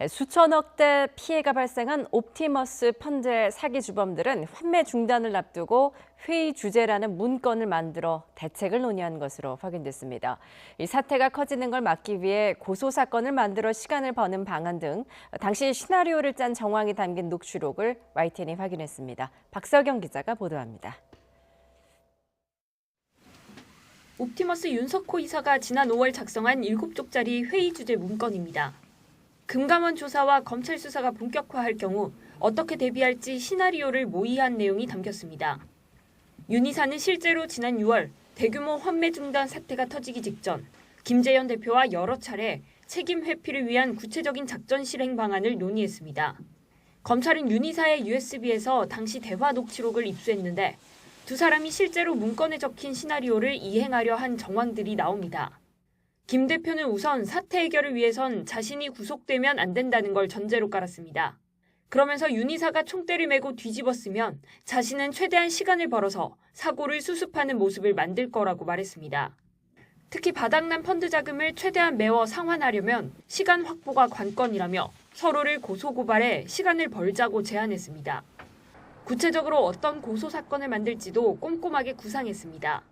수천억대 피해가 발생한 옵티머스 펀드의 사기 주범들은 환매 중단을 앞두고 회의 주제라는 문건을 만들어 대책을 논의한 것으로 확인됐습니다. 이 사태가 커지는 걸 막기 위해 고소 사건을 만들어 시간을 버는 방안 등 당시 시나리오를 짠 정황이 담긴 녹취록을 YTN이 확인했습니다. 박서경 기자가 보도합니다. 옵티머스 윤석호 이사가 지난 5월 작성한 7쪽짜리 회의 주제 문건입니다. 금감원 조사와 검찰 수사가 본격화할 경우 어떻게 대비할지 시나리오를 모의한 내용이 담겼습니다. 윤 이사는 실제로 지난 6월 대규모 환매 중단 사태가 터지기 직전 김재현 대표와 여러 차례 책임 회피를 위한 구체적인 작전 실행 방안을 논의했습니다. 검찰은 윤 이사의 USB에서 당시 대화 녹취록을 입수했는데 두 사람이 실제로 문건에 적힌 시나리오를 이행하려 한 정황들이 나옵니다. 김 대표는 우선 사태 해결을 위해선 자신이 구속되면 안 된다는 걸 전제로 깔았습니다. 그러면서 윤 이사가 총대를 메고 뒤집었으면 자신은 최대한 시간을 벌어서 사고를 수습하는 모습을 만들 거라고 말했습니다. 특히 바닥난 펀드 자금을 최대한 메워 상환하려면 시간 확보가 관건이라며 서로를 고소고발해 시간을 벌자고 제안했습니다. 구체적으로 어떤 고소 사건을 만들지도 꼼꼼하게 구상했습니다.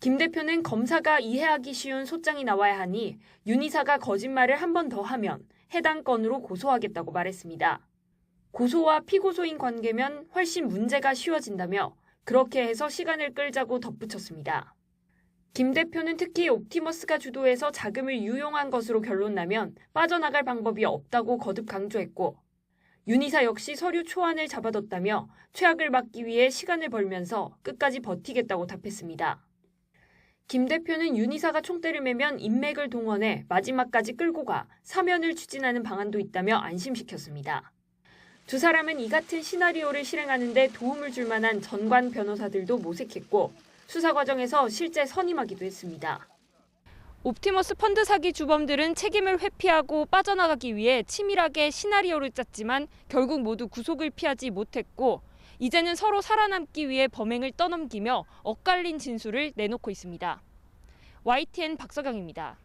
김 대표는 검사가 이해하기 쉬운 소장이 나와야 하니 윤 이사가 거짓말을 한 번 더 하면 해당 건으로 고소하겠다고 말했습니다. 고소와 피고소인 관계면 훨씬 문제가 쉬워진다며 그렇게 해서 시간을 끌자고 덧붙였습니다. 김 대표는 특히 옵티머스가 주도해서 자금을 유용한 것으로 결론나면 빠져나갈 방법이 없다고 거듭 강조했고 윤 이사 역시 서류 초안을 잡아뒀다며 최악을 막기 위해 시간을 벌면서 끝까지 버티겠다고 답했습니다. 김 대표는 윤 이사가 총대를 매면 인맥을 동원해 마지막까지 끌고 가 사면을 추진하는 방안도 있다며 안심시켰습니다. 두 사람은 이 같은 시나리오를 실행하는 데 도움을 줄 만한 전관 변호사들도 모색했고 수사 과정에서 실제 선임하기도 했습니다. 옵티머스 펀드 사기 주범들은 책임을 회피하고 빠져나가기 위해 치밀하게 시나리오를 짰지만 결국 모두 구속을 피하지 못했고 이제는 서로 살아남기 위해 범행을 떠넘기며 엇갈린 진술을 내놓고 있습니다. YTN 박서경입니다.